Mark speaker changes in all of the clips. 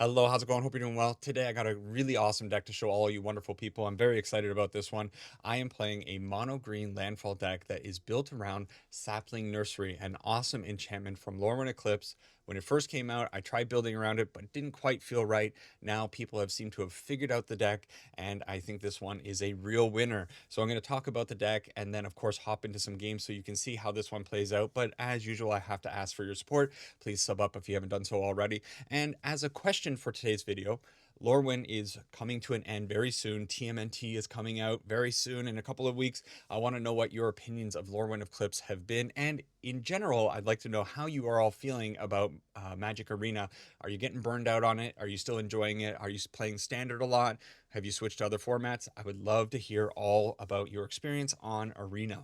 Speaker 1: Hello, how's it going? Hope you're doing well. Today I got a really awesome deck to show all you wonderful people. I'm very excited about this one. I am playing a mono green landfall deck that is built around Sapling Nursery, an awesome enchantment from Lorwyn Eclipsed. When it first came out, I tried building around it, but it didn't quite feel right. Now people have seemed to have figured out the deck, and I think this one is a real winner. So I'm going to talk about the deck and then, of course, hop into some games so you can see how this one plays out. But as usual, I have to ask for your support. Please sub up if you haven't done so already. And as a question for today's video, Lorwyn is coming to an end very soon. TMNT is coming out very soon in a couple of weeks. I want to know what your opinions of Lorwyn Eclipse have been. And in general, I'd like to know how you are all feeling about Magic Arena. Are you getting burned out on it? Are you still enjoying it? Are you playing Standard a lot? Have you switched to other formats? I would love to hear all about your experience on Arena.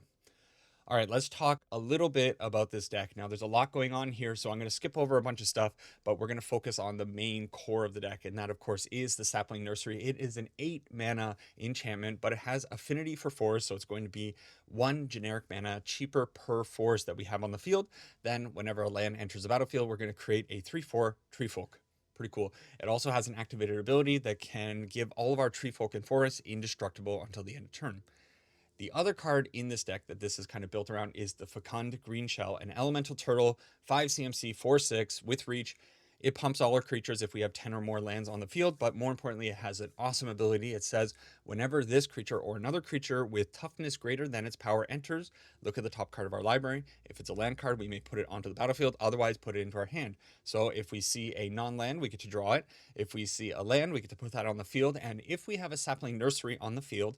Speaker 1: All right, let's talk a little bit about this deck. Now, there's a lot going on here, so I'm going to skip over a bunch of stuff, but we're going to focus on the main core of the deck, and that, of course, is the Sapling Nursery. It is an 8 mana enchantment, but it has affinity for forest, so it's going to be 1 generic mana cheaper per forest that we have on the field. Then, whenever a land enters the battlefield, we're going to create a 3/4 Tree Folk. Pretty cool. It also has an activated ability that can give all of our Tree Folk and forests indestructible until the end of turn. The other card in this deck that this is kind of built around is the Fecund Green Shell, an elemental turtle, 5 CMC, 4/6 with reach. It pumps all our creatures if we have 10 or more lands on the field, but more importantly, it has an awesome ability. It says, whenever this creature or another creature with toughness greater than its power enters, look at the top card of our library. If it's a land card, we may put it onto the battlefield, otherwise put it into our hand. So if we see a non-land, we get to draw it. If we see a land, we get to put that on the field. And if we have a Sapling Nursery on the field,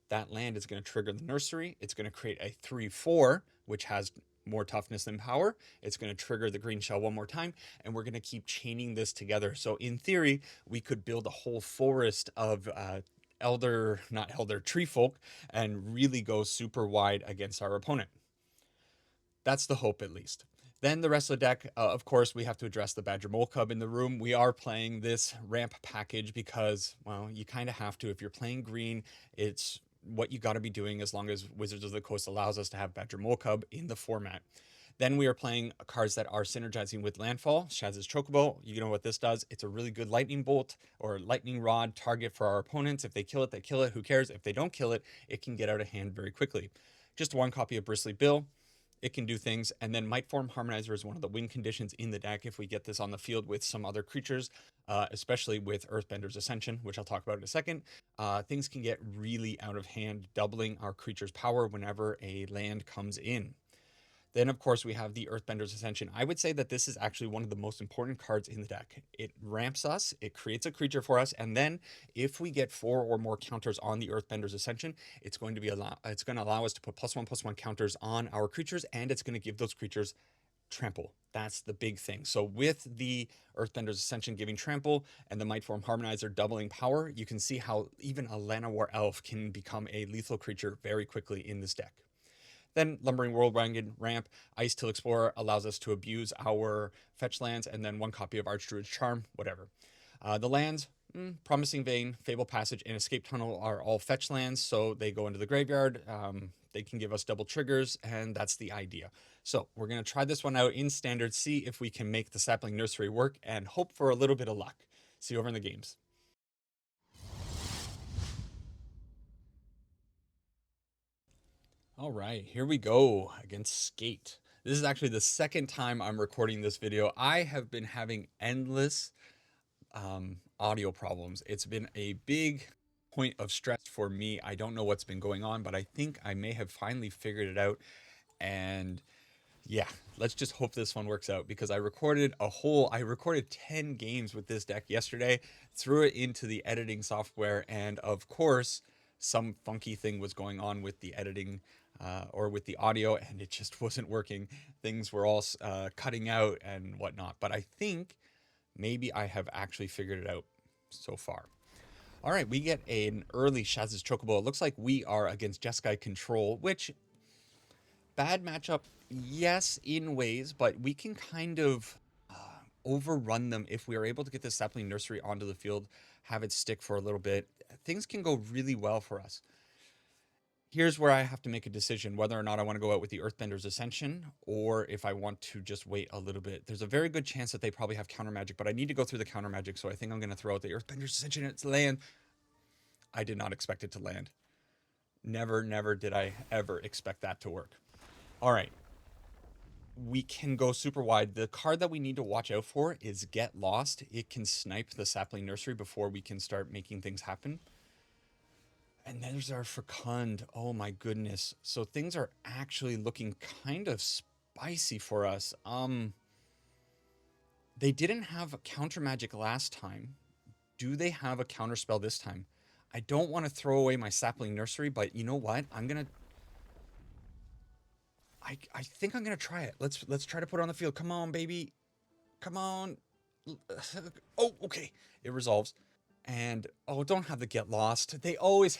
Speaker 1: that land is going to trigger the nursery. It's going to create a 3/4, which has more toughness than power. It's going to trigger the green shell one more time, and we're going to keep chaining this together. So in theory, we could build a whole forest of not elder, tree folk, and really go super wide against our opponent. That's the hope, at least. Then the rest of the deck, of course, we have to address the Badger Mole Cub in the room. We are playing this ramp package because, well, you kind of have to. If you're playing green, it's what you got to be doing as long as Wizards of the Coast allows us to have Badger Mole Cub in the format. Then we are playing cards that are synergizing with Landfall, Shaz's Chocobo. You know what this does? It's a really good lightning bolt or lightning rod target for our opponents. If they kill it, they kill it. Who cares? If they don't kill it, it can get out of hand very quickly. Just one copy of Bristly Bill. It can do things. And then Mightform Harmonizer is one of the win conditions in the deck if we get this on the field with some other creatures, especially with Earthbender's Ascension, which I'll talk about in a second. Things can get really out of hand, doubling our creature's power whenever a land comes in. Then, of course, we have the Earthbender's Ascension. I would say that this is actually one of the most important cards in the deck. It ramps us, it creates a creature for us, and then if we get 4 or more counters on the Earthbender's Ascension, it's going to allow us to put +1/+1 counters on our creatures, and it's going to give those creatures trample. That's the big thing. So with the Earthbender's Ascension giving trample and the Mightform Harmonizer doubling power, you can see how even a Llanowar Elf can become a lethal creature very quickly in this deck. Then Lumbering Whirlwind Ramp, Ice Till Explorer allows us to abuse our fetch lands, and then 1 copy of Archdruid's Charm, whatever. The lands, Promising Vein, Fable Passage, and Escape Tunnel are all fetch lands, so they go into the graveyard. They can give us double triggers, and that's the idea. So we're going to try this one out in Standard, see if we can make the Sapling Nursery work, and hope for a little bit of luck. See you over in the games. All right, here we go against Skate. This is actually the second time I'm recording this video. I have been having endless audio problems. It's been a big point of stress for me. I don't know what's been going on, but I think I may have finally figured it out. And yeah, let's just hope this one works out because I recorded 10 games with this deck yesterday, threw it into the editing software, and of course, some funky thing was going on with the editing or with the audio, and it just wasn't working. Things were all cutting out and whatnot, but I think maybe I have actually figured it out so far. All right, we get an early Shaz's Chocobo. It looks like we are against Jeskai Control, which bad matchup, yes, in ways, but we can kind of overrun them if we are able to get the Sapling Nursery onto the field, have it stick for a little bit. Things can go really well for us. Here's where I have to make a decision whether or not I want to go out with the Earthbender's Ascension or if I want to just wait a little bit. There's a very good chance that they probably have counter magic, but I need to go through the counter magic, so I think I'm going to throw out the Earthbender's Ascension. It's land. I did not expect it to land. Never, never did I ever expect that to work. All right. We can go super wide. The card that we need to watch out for is Get Lost. It can snipe the Sapling Nursery before we can start making things happen. And there's our Fecund. Oh my goodness. So things are actually looking kind of spicy for us. They didn't have a counter magic last time. Do they have a counter spell this time? I don't want to throw away my Sapling Nursery, but you know what? I think I'm gonna try it. Let's try to put it on the field. Come on, baby. Come on. Oh, okay. It resolves. And oh, don't have the Get Lost. They always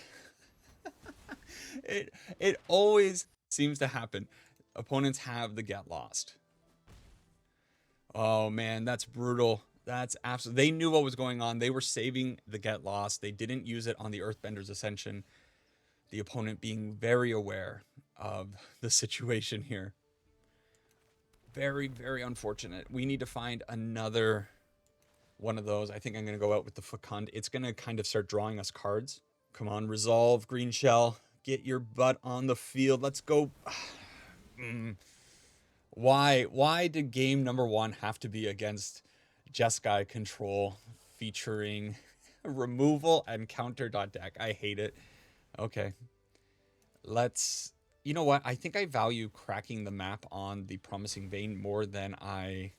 Speaker 1: it always seems to happen. Opponents have the Get Lost. Oh man, that's brutal. That's absolutely. They knew what was going on. They were saving the Get Lost. They didn't use it on the Earthbender's Ascension. The opponent being very aware of the situation here. Very, very unfortunate. We need to find another one of those. I think I'm going to go out with the Fecund. It's going to kind of start drawing us cards. Come on, resolve, green shell. Get your butt on the field. Let's go. Why did game number 1 have to be against Jeskai control featuring removal and counter deck? I hate it. Okay. You know what? I think I value cracking the map on the Promising Vein more than I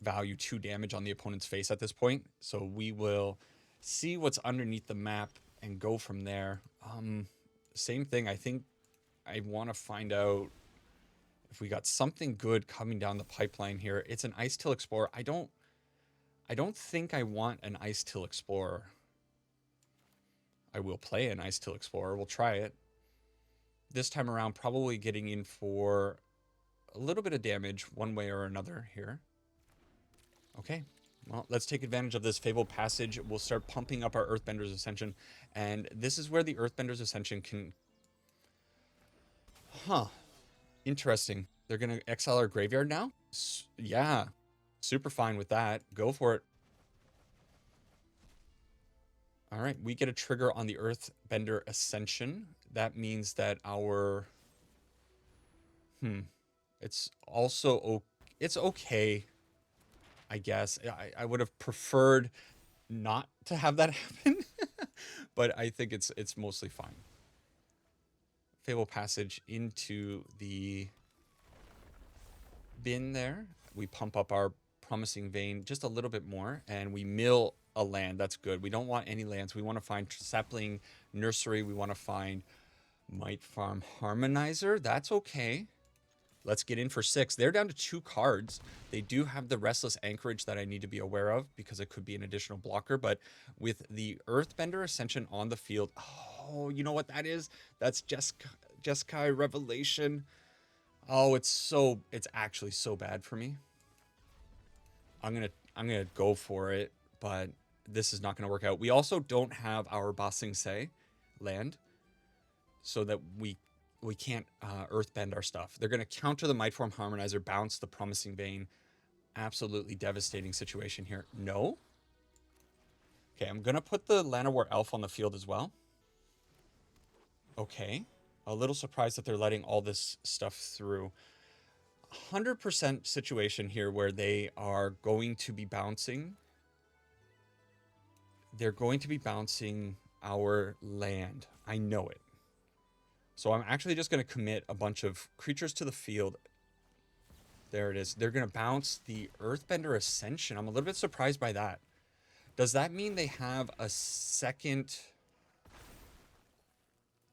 Speaker 1: value 2 damage on the opponent's face at this point. So we will see what's underneath the map and go from there. Same thing. I think I want to find out if we got something good coming down the pipeline here. It's an Ice Till Explorer. I don't think I want an Ice Till Explorer. I will play an Ice Till Explorer. We'll try it. This time around, probably getting in for a little bit of damage one way or another here. Okay. Well, let's take advantage of this Fabled Passage. We'll start pumping up our Earthbender's Ascension. And this is where the Earthbender's Ascension can... Huh. Interesting. They're going to exile our graveyard now? Yeah. Super fine with that. Go for it. All right. We get a trigger on the Earthbender Ascension. That means that our... It's also... It's okay, I guess. I would have preferred not to have that happen. But I think it's mostly fine. Fabled Passage into the bin there. We pump up our Promising Vein just a little bit more, and we mill a land. That's good. We don't want any lands. We want to find Sapling Nursery. We want to find Mightform Harmonizer. That's okay. Let's get in for 6. They're down to 2 cards. They do have the Restless Anchorage that I need to be aware of because it could be an additional blocker. But with the Earthbender Ascension on the field, oh, you know what that is? That's Jeskai Revelation. Oh, it's actually so bad for me. I'm gonna go for it, but this is not gonna work out. We also don't have our Ba Sing Se land, so that we can't Earthbend our stuff. They're gonna counter the Mightform Harmonizer, bounce the Promising Vein. Absolutely devastating situation here. No. Okay, I'm gonna put the Llanowar Elf on the field as well. Okay. A little surprised that they're letting all this stuff through. 100% situation here where they are going to be bouncing. They're going to be bouncing our land. I know it. So I'm actually just going to commit a bunch of creatures to the field. There it is. They're going to bounce the Earthbender Ascension. I'm a little bit surprised by that. Does that mean they have a second...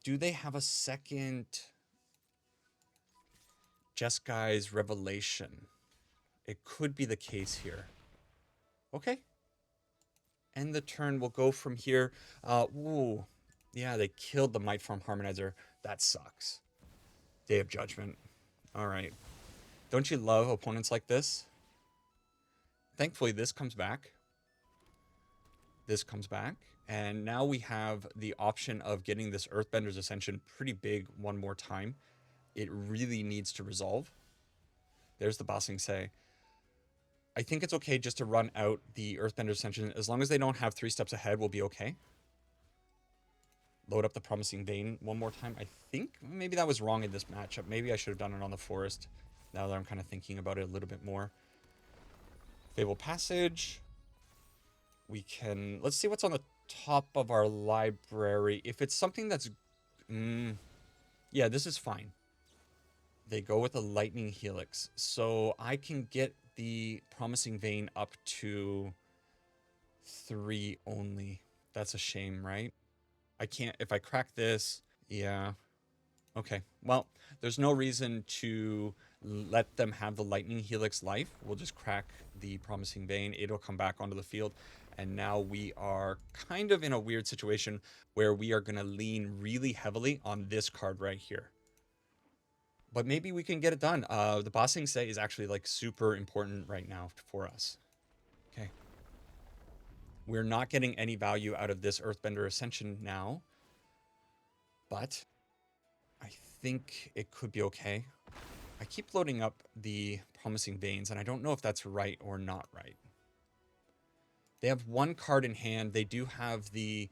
Speaker 1: Do they have a second Jeskai's Revelation? It could be the case here. Okay. End the turn. We'll go from here. Ooh. Yeah, they killed the Mightform Harmonizer. That sucks. Day of Judgment. All right. Don't you love opponents like this? Thankfully, this comes back. This comes back. And now we have the option of getting this Earthbender's Ascension pretty big one more time. It really needs to resolve. There's the Bossing Say. I think it's okay just to run out the Earthbender's Ascension. As long as they don't have 3 steps ahead, we'll be okay. Load up the Promising Vein one more time. I think maybe that was wrong in this matchup. Maybe I should have done it on the Forest, now that I'm kind of thinking about it a little bit more. Fable Passage. We can... Let's see what's on the top of our library. If it's something that's... yeah, this is fine. They go with a Lightning Helix. So I can get the Promising Vein up to 3 only. That's a shame, right? I can't... If I crack this... Yeah. Okay. Well, there's no reason to let them have the Lightning Helix life. We'll just crack the Promising Vein. It'll come back onto the field. And now we are kind of in a weird situation where we are going to lean really heavily on this card right here. But maybe we can get it done. The Bossing Say is actually like super important right now for us. Okay. We're not getting any value out of this Earthbender Ascension now. But I think it could be okay. I keep loading up the Promising Veins, and I don't know if that's right or not right. They have 1 card in hand. They do have the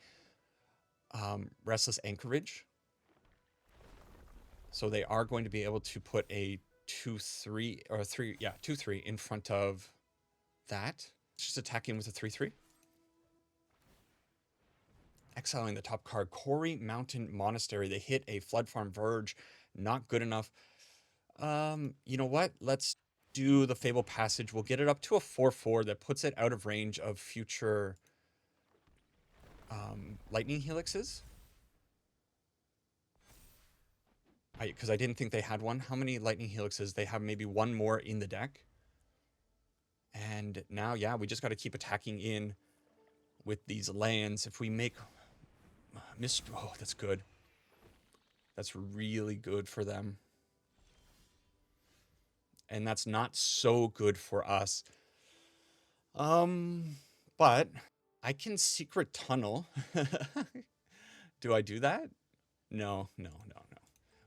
Speaker 1: Restless Anchorage. So they are going to be able to put a 2-3 or 3, yeah, 2-3 in front of that. It's just attacking with a 3-3. Exiling the top card, Quarry Mountain Monastery. They hit a Flood Farm Verge. Not good enough. You know what? Let's do the Fable Passage. We'll get it up to a 4-4 that puts it out of range of future Lightning Helixes. Because I didn't think they had one. How many Lightning Helixes? They have maybe 1 more in the deck. And now, yeah, we just got to keep attacking in with these lands. If we make... Oh, that's good. That's really good for them. And that's not so good for us. But I can Secret Tunnel. Do I do that? No.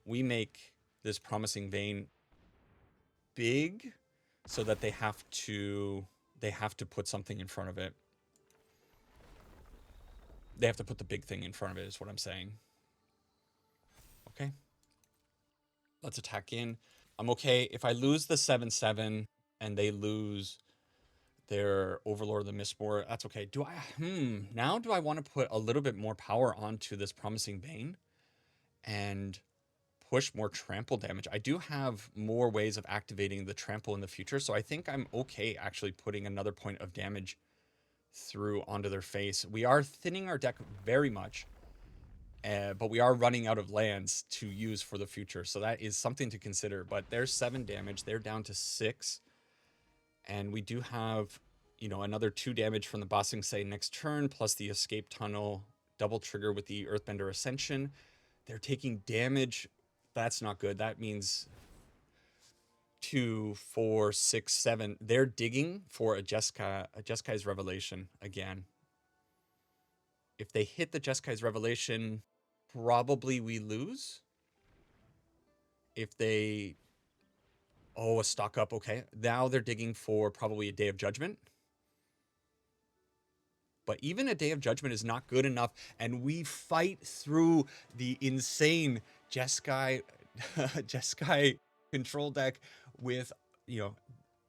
Speaker 1: We make this Promising Vein big so that they have to put something in front of it. They have to put the big thing in front of it is what I'm saying. Okay. Let's attack in. I'm okay. If I lose the 7/7 and they lose their Overlord of the Mistborn, that's okay. Now do I want to put a little bit more power onto this Promising Vein and push more trample damage? I do have more ways of activating the trample in the future, so I think I'm okay actually putting another point of damage through onto their face. We are thinning our deck very much, but we are running out of lands to use for the future, so that is something to consider. But there's 7 damage. They're down to 6. And we do have, you know, another 2 damage from the Bossing Say next turn, plus the Escape Tunnel double trigger with the Earthbender Ascension. They're taking damage. That's not good. That means 2, 4, 6, 7. They're digging for a Jeskai's Revelation again. If they hit the Jeskai's Revelation, probably we lose. If they... Oh, a stock up. Okay. Now they're digging for probably a Day of Judgment. But even a Day of Judgment is not good enough. And we fight through the insane Jeskai control deck with, you know,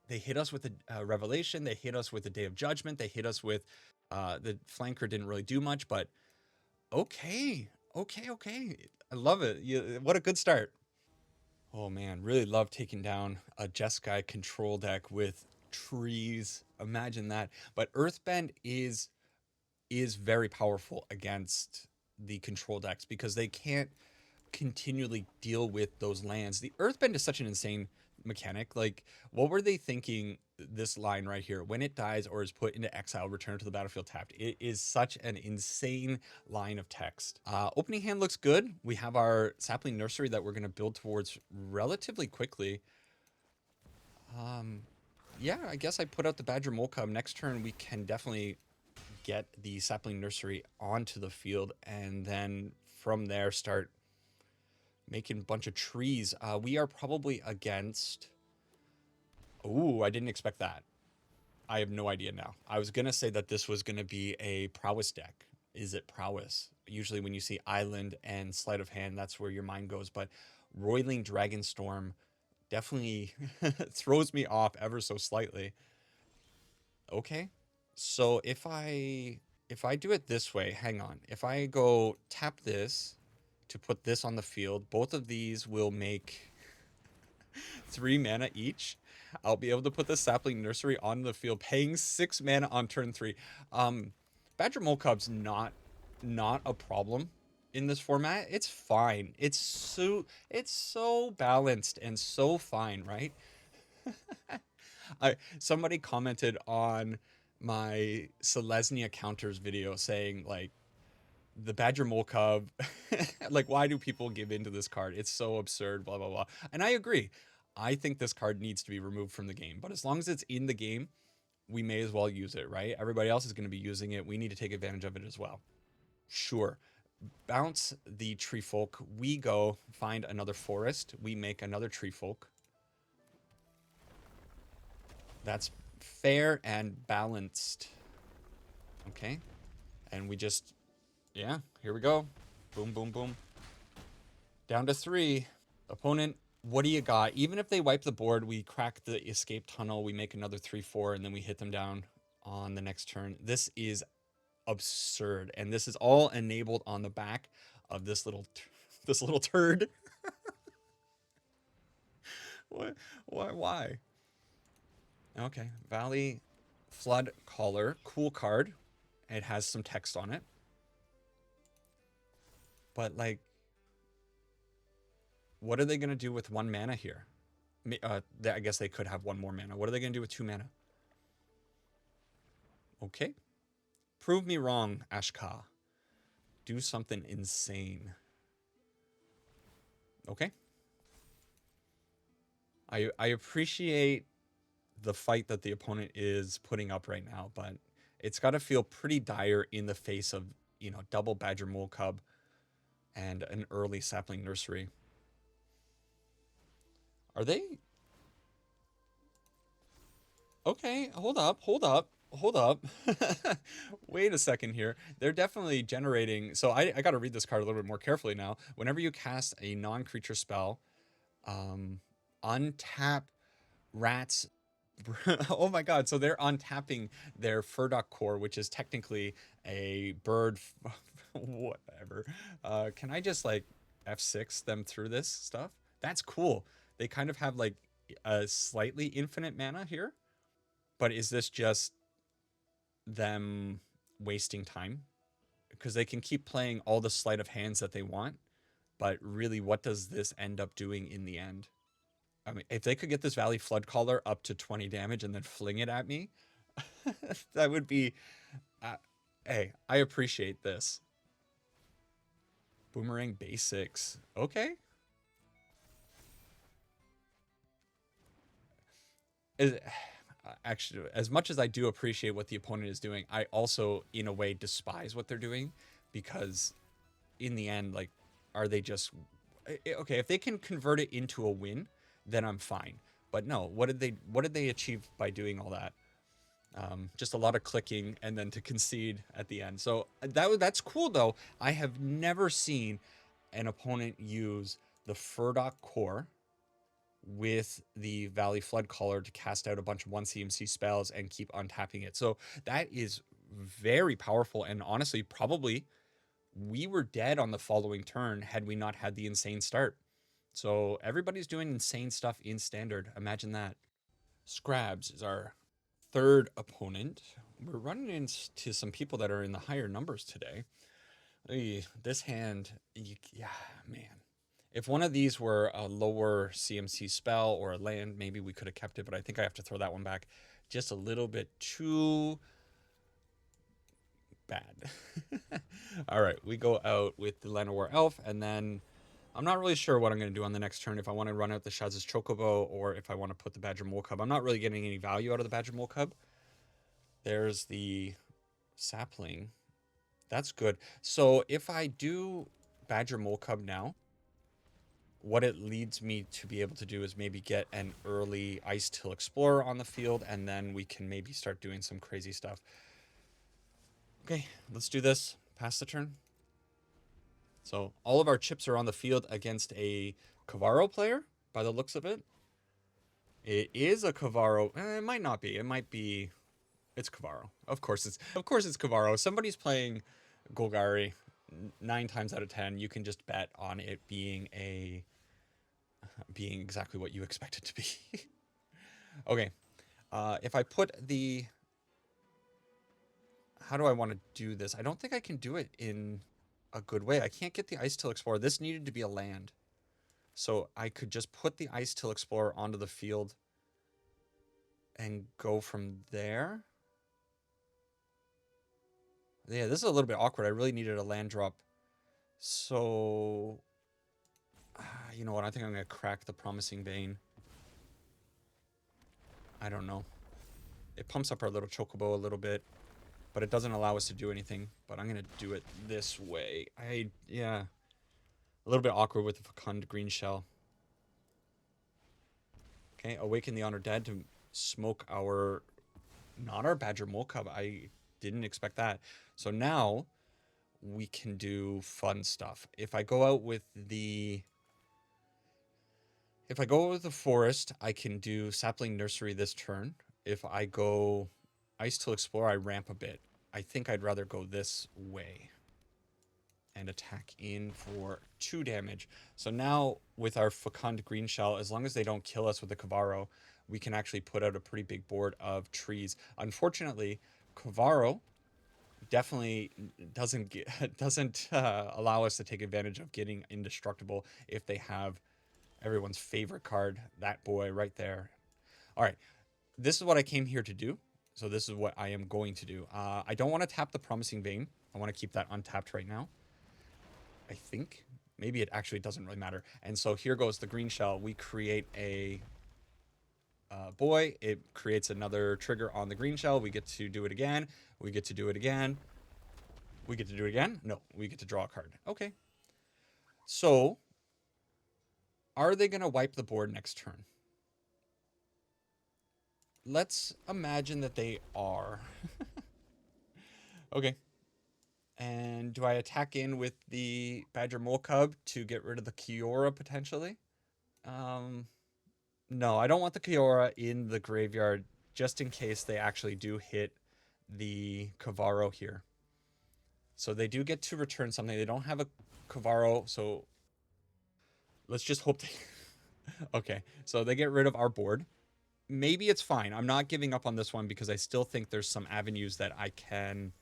Speaker 1: they hit us with the Revelation. They hit us with the Day of Judgment. They hit us with the Flanker didn't really do much, but okay. I love it. What a good start. Oh man, really love taking down a Jeskai control deck with trees. Imagine that. But Earthbend is very powerful against the control decks because they can't continually deal with those lands. The Earthbend is such an insane mechanic. Like, what were they thinking? This line right here, when it dies or is put into exile, return to the battlefield tapped. It is such an insane line of text. Opening hand looks good. We have our Sapling Nursery that we're going to build towards relatively quickly. Yeah, I guess I put out the Badger Mole Cub. Next turn we can definitely get the Sapling Nursery onto the field, and then from there start making a bunch of trees. We are probably against... Ooh, I didn't expect that. I have no idea now. I was going to say that this was going to be a prowess deck. Is it prowess? Usually when you see island and sleight of hand, that's where your mind goes. But Roiling Dragonstorm definitely throws me off ever so slightly. Okay. So if I do it this way, hang on. If I go tap this to put this on the field, both of these will make 3 mana each. I'll be able to put the Sapling Nursery on the field, paying 6 mana on turn 3. Badger Mole Cub's not a problem in this format. It's fine. It's so balanced and so fine, right? Somebody commented on my Selesnya counters video saying like the Badger Mole Cub, like why do people give into this card? It's so absurd, blah blah blah. And I agree. I think this card needs to be removed from the game. But as long as it's in the game, we may as well use it, right? Everybody else is going to be using it. We need to take advantage of it as well. Sure. Bounce the Tree Folk. We go find another forest. We make another Tree Folk. That's fair and balanced. Okay. And we just, yeah, here we go. Boom, boom, boom. Down to 3. Opponent, what do you got? Even if they wipe the board, we crack the escape tunnel, we make another 3/4, and then we hit them down on the next turn. This is absurd, and this is all enabled on the back of this little this little turd. What? Why? Okay, Valley Flood Caller, cool card. It has some text on it, but like, what are they gonna do with 1 mana here? I guess they could have 1 more mana. What are they gonna do with 2 mana? Okay. Prove me wrong, Ashka. Do something insane. Okay. I appreciate the fight that the opponent is putting up right now, but it's got to feel pretty dire in the face of, you know, double Badger Mole Cub and an early Sapling Nursery. Are they? Okay, hold up. Wait a second here. They're definitely generating. So I got to read this card a little bit more carefully now. Whenever you cast a non-creature spell, untap rats. Oh my god, so they're untapping their Furdock core, which is technically a bird. Whatever. Can I just like F6 them through this stuff? That's cool. They kind of have like a slightly infinite mana here. But is this just them wasting time? Because they can keep playing all the sleight of hands that they want, but really, what does this end up doing in the end? I mean, if they could get this Valley Flood Caller up to 20 damage and then fling it at me, that would be... hey, I appreciate this. Boomerang Basics. Okay. Actually, as much as I do appreciate what the opponent is doing, I also, in a way, despise what they're doing, because in the end, like, are they just... Okay, if they can convert it into a win, then I'm fine. But no, what did they achieve by doing all that? Just a lot of clicking and then to concede at the end. So that's cool though. I have never seen an opponent use the Furdock core with the Valley Flood Caller to cast out a bunch of 1 CMC spells and keep untapping it. So that is very powerful, and honestly, probably we were dead on the following turn had we not had the insane start. So everybody's doing insane stuff in Standard. Imagine that. Scrabs is our 3rd opponent. We're running into some people that are in the higher numbers today. This hand, yeah, man. If one of these were a lower CMC spell or a land, maybe we could have kept it, but I think I have to throw that one back. Just a little bit too bad. All right, we go out with the Llanowar Elf, and then I'm not really sure what I'm going to do on the next turn, if I want to run out the Shaz's Chocobo or if I want to put the Badger Mole Cub. I'm not really getting any value out of the Badger Mole Cub. There's the Sapling. That's good. So if I do Badger Mole Cub now, what it leads me to be able to do is maybe get an early Ice Till Explorer on the field, and then we can maybe start doing some crazy stuff. Okay, let's do this. Pass the turn. So all of our chips are on the field against a Kavaro player, by the looks of it. It is a Kavaro. It might not be. It might be. It's Kavaro. Of course it's Kavaro. Somebody's playing Golgari. 9 times out of 10, you can just bet on it being exactly what you expect it to be. Okay. If I put the... How do I want to do this? I don't think I can do it in a good way. I can't get the Ice Till Explorer. This needed to be a land. So I could just put the Ice Till Explorer onto the field and go from there. Yeah, this is a little bit awkward. I really needed a land drop. So, you know what? I think I'm going to crack the Promising Vein. I don't know. It pumps up our little Chocobo a little bit, but it doesn't allow us to do anything. But I'm going to do it this way. Yeah. A little bit awkward with the Fecund Green Shell. Okay, Awaken the Honored Dead to smoke our... Not our Badger Mole Cub. I didn't expect that. So now we can do fun stuff. If I go out with the... If I go with the Forest, I can do Sapling Nursery this turn. If I go Ice Till Explore, I ramp a bit. I think I'd rather go this way and attack in for 2 damage. So now with our Fecund Green Shell, as long as they don't kill us with the Kavaro, we can actually put out a pretty big board of trees. Unfortunately, Kavaro definitely doesn't allow us to take advantage of getting indestructible if they have everyone's favorite card, that boy right there. All right, this is what I came here to do. So this is what I am going to do. I don't want to tap the Promising Vein. I want to keep that untapped right now. I think. Maybe it actually doesn't really matter. And so here goes the green shell. We create a boy. It creates another trigger on the green shell. We get to do it again. We get to do it again. We get to do it again? No, we get to draw a card. Okay. So, are they going to wipe the board next turn? Let's imagine that they are. Okay. And do I attack in with the Badger Mole Cub to get rid of the Kiora potentially? No, I don't want the Kiora in the graveyard just in case they actually do hit the Kavaro here. So they do get to return something. They don't have a Kavaro, so let's just hope they... Okay, so they get rid of our board. Maybe it's fine. I'm not giving up on this one because I still think there's some avenues that I can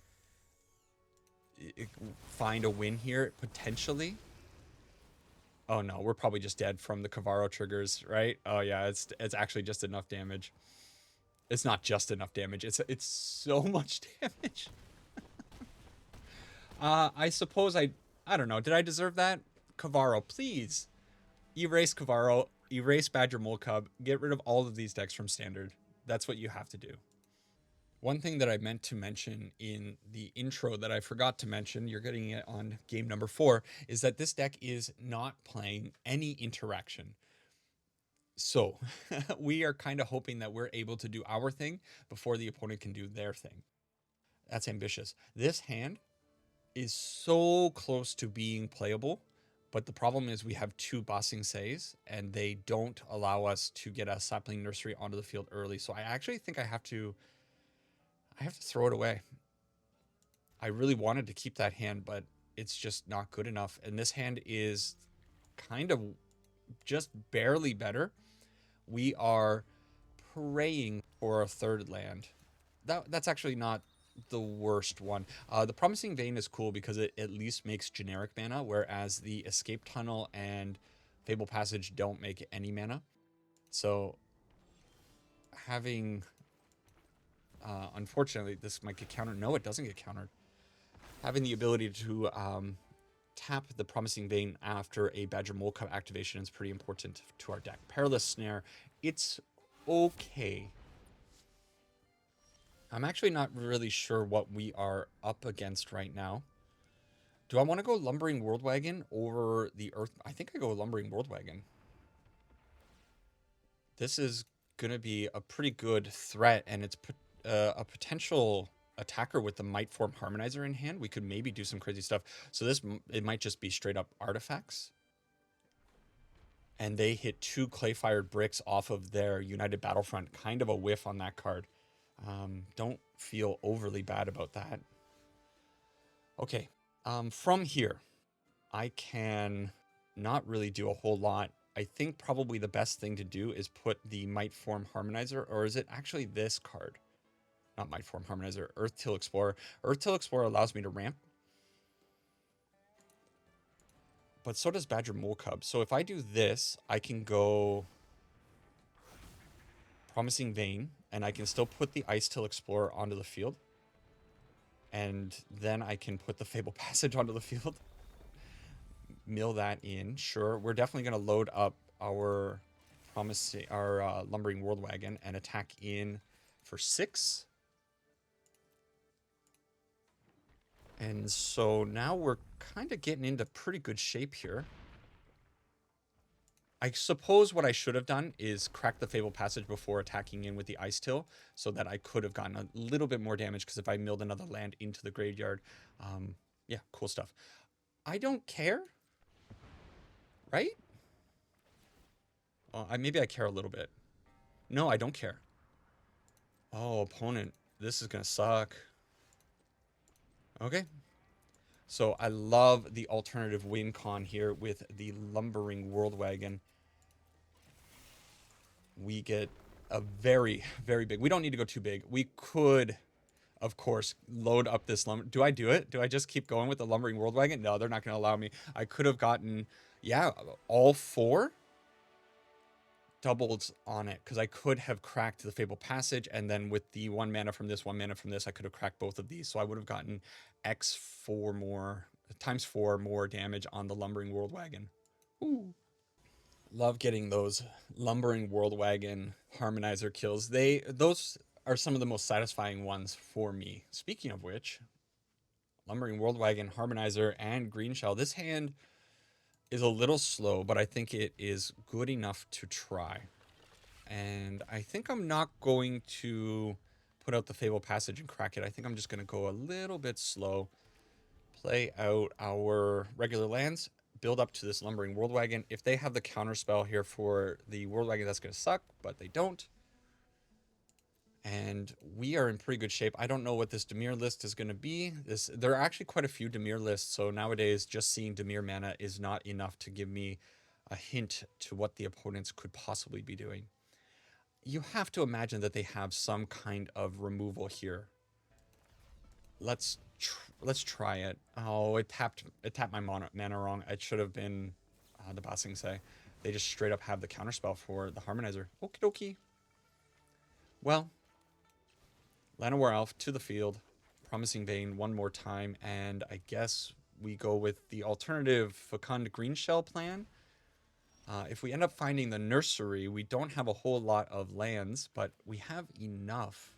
Speaker 1: find a win here, potentially. Oh no, we're probably just dead from the Kavaro triggers, right? Oh yeah, it's actually just enough damage. It's not just enough damage. It's so much damage. I suppose I don't know. Did I deserve that? Kavaro, please. Erase Kavaro, erase Badger Mole Cub, get rid of all of these decks from Standard. That's what you have to do. One thing that I meant to mention in the intro that I forgot to mention, you're getting it on game number 4, is that this deck is not playing any interaction. So we are kind of hoping that we're able to do our thing before the opponent can do their thing. That's ambitious. This hand is so close to being playable, but the problem is we have 2 Bossing Says, and they don't allow us to get a Sapling Nursery onto the field early. So I actually think I have to throw it away. I really wanted to keep that hand, but it's just not good enough. And this hand is kind of just barely better. We are praying for a 3rd land. That's actually not the worst one. The Promising Vein is cool because it at least makes generic mana, whereas the Escape Tunnel and Fable Passage don't make any mana. So having... unfortunately, this might get countered. No, it doesn't get countered. Having the ability to tap the Promising Vein after a Badger Mole Cub activation is pretty important to our deck. Perilous Snare, it's okay. I'm actually not really sure what we are up against right now. Do I want to go Lumbering Worldwagon or the Earth? I think I go Lumbering Worldwagon. This is going to be a pretty good threat, and it's a potential attacker with the Mightform Harmonizer in hand. We could maybe do some crazy stuff. So it might just be straight up artifacts. And they hit 2 clay-fired bricks off of their United Battlefront. Kind of a whiff on that card. Don't feel overly bad about that. Okay, from here, I can not really do a whole lot. I think probably the best thing to do is put the Mightform Harmonizer, or is it actually this card? Not Mightform Harmonizer, Earthtill Explorer. Earthtill Explorer allows me to ramp, but so does Badger Mole Cub. So if I do this, I can go Promising Vein, and I can still put the Icetill Explorer onto the field. And then I can put the Fable Passage onto the field. Mill that in. Sure, we're definitely going to load up our Lumbering Worldwagon and attack in for 6. And so now we're kind of getting into pretty good shape here. I suppose what I should have done is crack the Fable Passage before attacking in with the Icetill, so that I could have gotten a little bit more damage, because if I milled another land into the graveyard, yeah, cool stuff. I don't care, right? Well, maybe I care a little bit. No, I don't care. Oh, opponent, this is gonna suck. Okay. So I love the alternative win con here with the Lumbering Worldwagon. We get a very, very big... We don't need to go too big. We could, of course, load up this lumber... Do I do it? Do I just keep going with the Lumbering Worldwagon? No, they're not going to allow me. I could have gotten, yeah, all 4 doubles on it, because I could have cracked the Fable Passage, and then with the 1 mana from this, 1 mana from this, I could have cracked both of these. So I would have gotten X4 more, times 4 more damage on the Lumbering Worldwagon. Ooh. Love getting those Lumbering Worldwagon Harmonizer kills. Those are some of the most satisfying ones for me. Speaking of which, Lumbering Worldwagon Harmonizer and Green Shell. This hand is a little slow, but I think it is good enough to try. And I think I'm not going to put out the Fable Passage and crack it. I think I'm just going to go a little bit slow, play out our regular lands, build up to this Lumbering Worldwagon. If they have the counterspell here for the Worldwagon, that's going to suck, but they don't. And we are in pretty good shape. I don't know what this Dimir list is going to be. There are actually quite a few Dimir lists, so nowadays just seeing Dimir mana is not enough to give me a hint to what the opponents could possibly be doing. You have to imagine that they have some kind of removal here. Let's try it. Oh, it tapped my mana wrong. It should have been the Bossing Say. They just straight up have the counterspell for the Harmonizer. Okie dokie. Well, Llanowar Elf to the field. Promising Vein one more time, and I guess we go with the alternative Fecund Green Shell plan. If we end up finding the nursery, we don't have a whole lot of lands, but we have enough.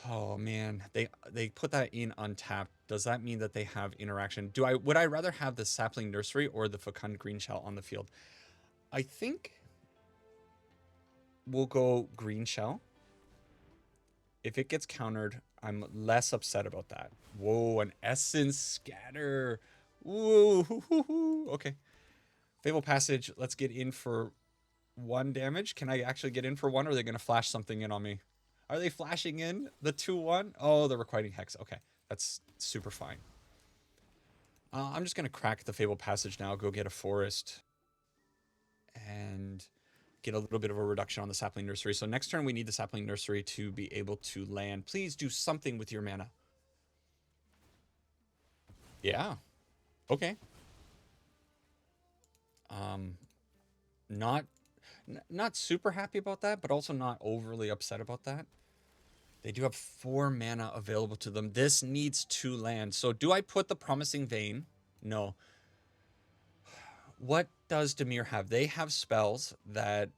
Speaker 1: Oh man, they put that in untapped. Does that mean that they have interaction? Would I rather have the Sapling Nursery or the Fecund Green Shell on the field? I think we'll go Green Shell. If it gets countered, I'm less upset about that. Whoa, an Essence Scatter. Woo, okay. Fable Passage, let's get in for 1 damage. Can I actually get in for 1, or are they going to flash something in on me? Are they flashing in the 2/1? Oh, they're requiting Hex. Okay, that's super fine. I'm just going to crack the Fable Passage now, go get a Forest, and get a little bit of a reduction on the Sapling Nursery. So next turn, we need the Sapling Nursery to be able to land. Please do something with your mana. Yeah. Okay. Not super happy about that, but also not overly upset about that. They do have 4 mana available to them. This needs 2 land. So do I put the Promising Vein? No. What does Dimir have? They have spells that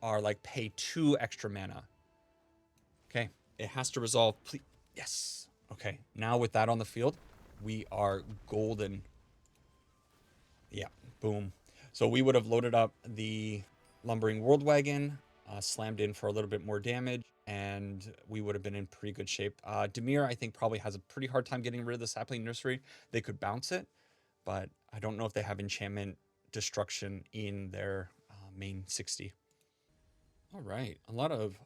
Speaker 1: are like pay 2 extra mana. It has to resolve. Please. Yes. Okay. Now with that on the field, we are golden. Yeah. Boom. So we would have loaded up the Lumbering World Wagon, slammed in for a little bit more damage, and we would have been in pretty good shape. Demir, I think, probably has a pretty hard time getting rid of the Sapling Nursery. They could bounce it, but I don't know if they have enchantment destruction in their main 60. All right, a lot of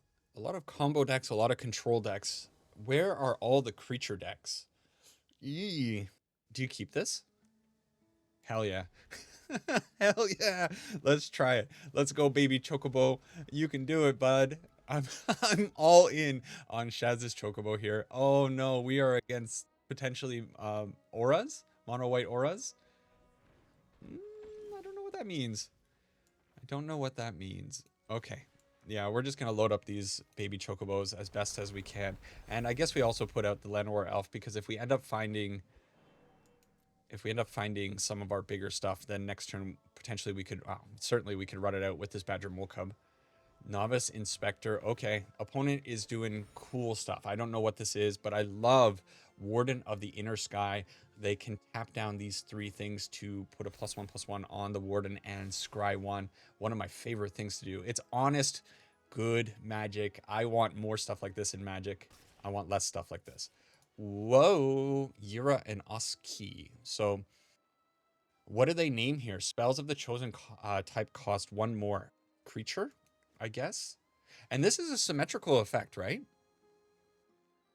Speaker 1: combo decks, a lot of control decks. Where are all the creature decks? Eee. Do you keep this? Hell yeah. Hell yeah. Let's try it. Let's go, baby Chocobo. You can do it, bud. I'm I'm all in on Shaz's Chocobo here. Oh no, we are against potentially auras, mono white auras. I don't know what that means. I don't know what that means. Okay. Yeah, we're just gonna load up these baby chocobos as best as we can. And I guess we also put out the Llanowar Elf because if we end up finding some of our bigger stuff, then next turn potentially we could certainly we could run it out with this Badger Mole Cub. Novice Inspector. Okay, opponent is doing cool stuff. I don't know what this is, but I love Warden of the Inner Sky. They can tap down these three things to put a +1/+1 on the Warden and scry one. One of my favorite things to do. It's honest, good Magic. I want more stuff like this in Magic. I want less stuff like this. Whoa, Yura and Oski. So what do they name here? Spells of the chosen type cost one more creature, I guess. And this is a symmetrical effect, right?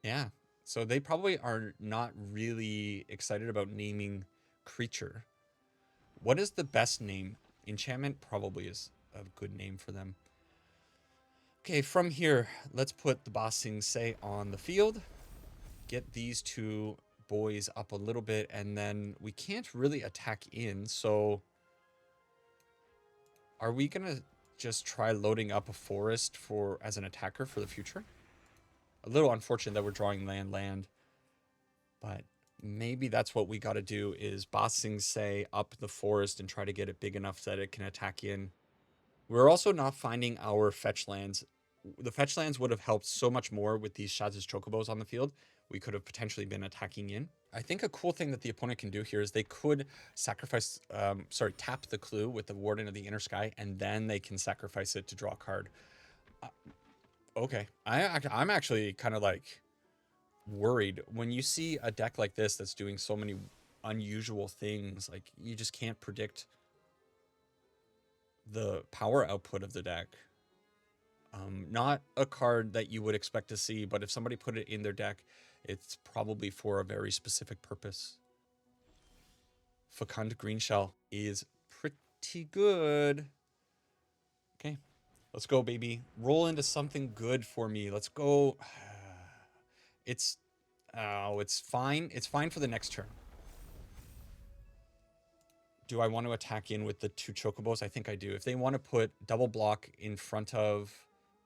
Speaker 1: Yeah. So they probably are not really excited about naming creature. What is the best name? Enchantment probably is a good name for them. Okay, from here, let's put the Ba Sing Se on the field. Get these two boys up a little bit, and then we can't really attack in, so are we gonna just try loading up a forest as an attacker for the future? A little unfortunate that we're drawing land, but maybe that's what we got to do is Ba Sing Se up the forest and try to get it big enough that it can attack in. We're also not finding our fetch lands. The fetch lands would have helped so much more with these Shaz's Chocobos on the field. We could have potentially been attacking in. I think a cool thing that the opponent can do here is they could tap the clue with the Warden of the Inner Sky, and then they can sacrifice it to draw a card. Okay, I'm actually kind of like worried when you see a deck like this that's doing so many unusual things. Like you just can't predict the power output of the deck. Not a card that you would expect to see, but if somebody put it in their deck, it's probably for a very specific purpose. Fecund Green Shell is pretty good. Okay, let's go, baby. Roll into something good for me. Let's go. It's fine. It's fine for the next turn. Do I want to attack in with the two Chocobos? I think I do. If they want to put double block in front of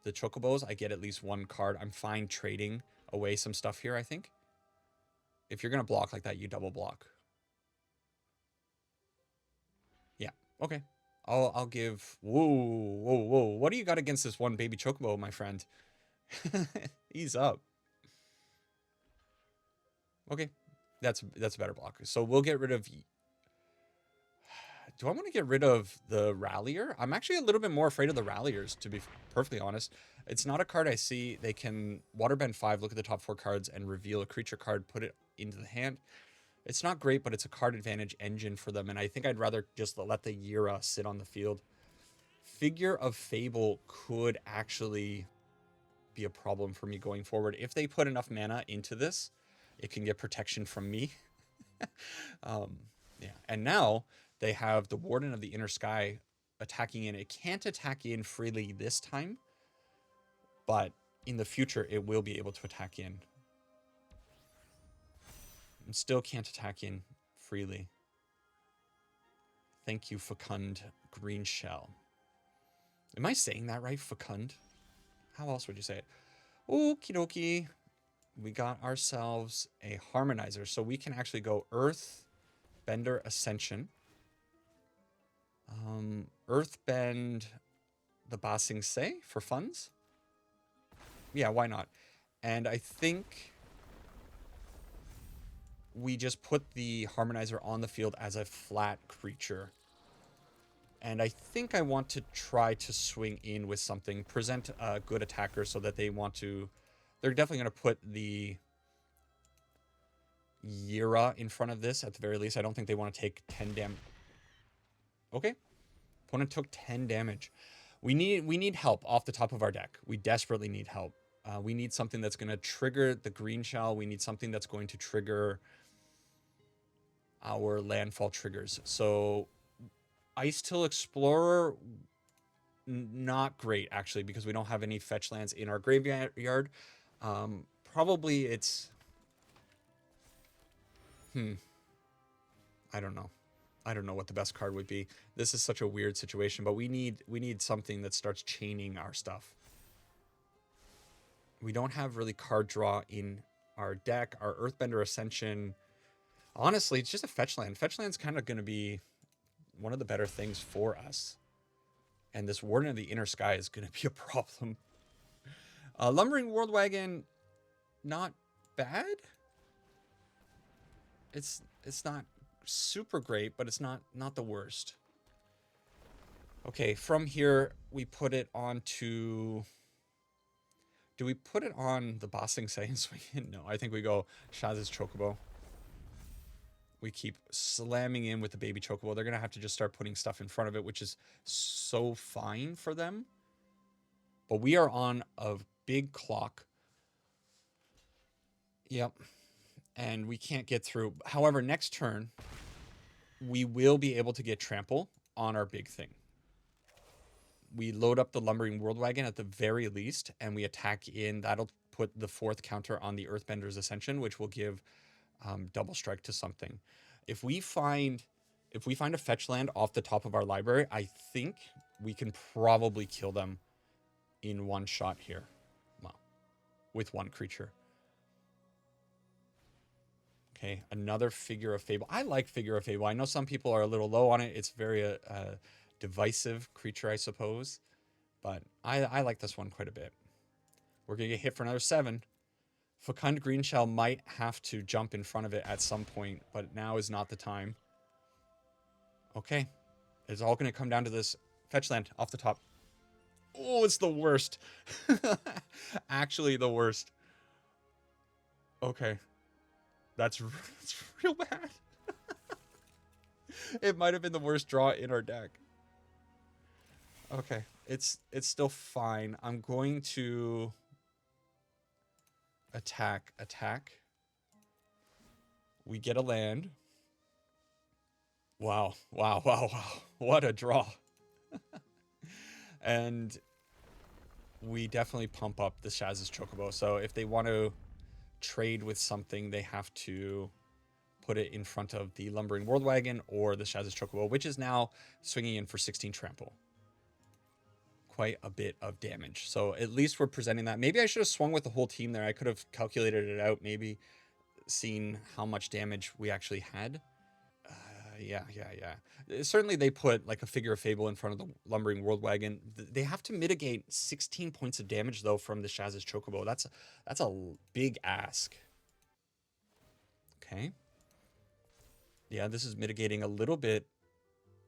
Speaker 1: the Chocobos, I get at least one card. I'm fine trading away some stuff here, I think. If you're going to block like that, you double block. Yeah, okay. I'll give... Whoa. What do you got against this one baby Chocobo, my friend? Ease up. Okay, that's a better block. So we'll get rid of... Do I want to get rid of the Rallier? I'm actually a little bit more afraid of the Ralliers, to be perfectly honest. It's not a card I see. They can Waterbend 5, look at the top 4 cards, and reveal a creature card, put it into the hand. It's not great, but it's a card advantage engine for them, and I think I'd rather just let the Yura sit on the field. Figure of Fable could actually be a problem for me going forward. If they put enough mana into this, it can get protection from me. Yeah, and now they have the Warden of the Inner Sky attacking in. It can't attack in freely this time, but in the future, it will be able to attack in. And still can't attack in freely. Thank you, Fecund Green Shell. Am I saying that right, Fecund? How else would you say it? Okie dokie. We got ourselves a Harmonizer, so we can actually go Earthbender Ascension. Earthbend the Ba Sing Se for funds. Yeah, why not? And I think we just put the Harmonizer on the field as a flat creature. And I think I want to try to swing in with something, present a good attacker so that they want to... They're definitely going to put the Yira in front of this at the very least. I don't think they want to take 10 damage. Okay. Opponent took 10 damage. We need help off the top of our deck. We desperately need help. We need something that's going to trigger the green shell. We need something that's going to trigger our landfall triggers. So Ice Till Explorer, not great actually, because we don't have any fetch lands in our graveyard. Probably it's... I don't know. I don't know what the best card would be. This is such a weird situation, but we need something that starts chaining our stuff. We don't have really card draw in our deck. Our Earthbender Ascension, honestly, it's just a fetch land. Fetch land's kind of going to be one of the better things for us. And this Warden of the Inner Sky is going to be a problem. Lumbering World Wagon, not bad. It's not super great, but it's not the worst. Okay, from here we put it onto... Do we put it on the Bossing Saiyan Swing? No, I think we go Shaz's Chocobo. We keep slamming in with the baby Chocobo. They're going to have to just start putting stuff in front of it, which is so fine for them. But we are on a big clock. Yep. And we can't get through. However, next turn, we will be able to get trample on our big thing. We load up the Lumbering World Wagon at the very least, and we attack in. That'll put the 4th counter on the Earthbender's Ascension, which will give double strike to something. If we find a fetch land off the top of our library, I think we can probably kill them in one shot here. Well, with one creature. Okay, another Figure of Fable. I like Figure of Fable. I know some people are a little low on it. It's very divisive creature, I suppose. But I like this one quite a bit. We're going to get hit for another 7. Fecund Greenshell might have to jump in front of it at some point, but now is not the time. Okay. It's all going to come down to this fetch land off the top. Oh, it's the worst. Actually, the worst. Okay. That's real bad. It might have been the worst draw in our deck. Okay. It's still fine. I'm going to attack. We get a land. Wow. What a draw. And we definitely pump up the Shaz's Chocobo. So if they want to trade with something, they have to put it in front of the Lumbering World Wagon or the Shaz's Chocobo, which is now swinging in for 16 trample. Quite a bit of damage. So at least we're presenting that. Maybe I should have swung with the whole team there. I could have calculated it out, maybe seen how much damage we actually had. Yeah. Certainly they put like a Figure of Fable in front of the Lumbering World Wagon. They have to mitigate 16 points of damage though from the Shaz's Chocobo. That's a big ask. Okay. Yeah, this is mitigating a little bit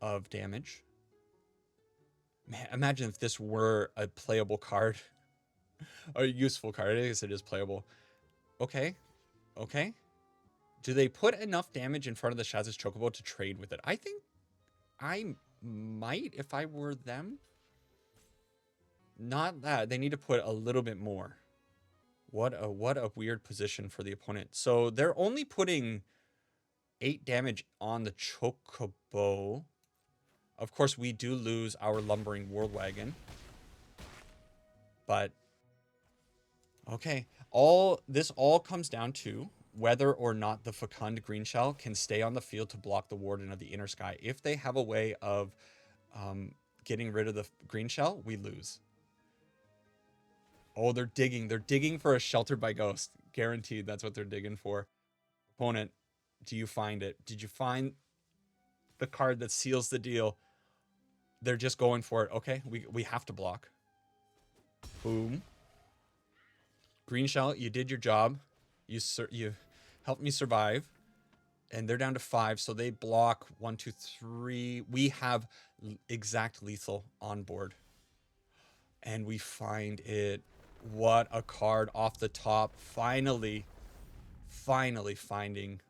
Speaker 1: of damage. Man, imagine if this were a playable card. Or a useful card. I guess it is playable. Okay. Do they put enough damage in front of the Shaz's Chocobo to trade with it? I think I might if I were them. Not that. They need to put a little bit more. What a weird position for the opponent. So they're only putting 8 damage on the Chocobo. Of course, we do lose our Lumbering World Wagon. But okay. This all comes down to whether or not the Fecund Greenshell can stay on the field to block the Warden of the Inner Sky. If they have a way of getting rid of the Greenshell, we lose. Oh, they're digging. They're digging for a Sheltered by Ghost. Guaranteed that's what they're digging for. Opponent, do you find it? Did you find the card that seals the deal? They're just going for it. Okay, we have to block. Boom. Green Shell, you did your job. You helped me survive. And they're down to 5, so they block 1, 2, 3. We have exact lethal on board. And we find it. What a card off the top. Finally finding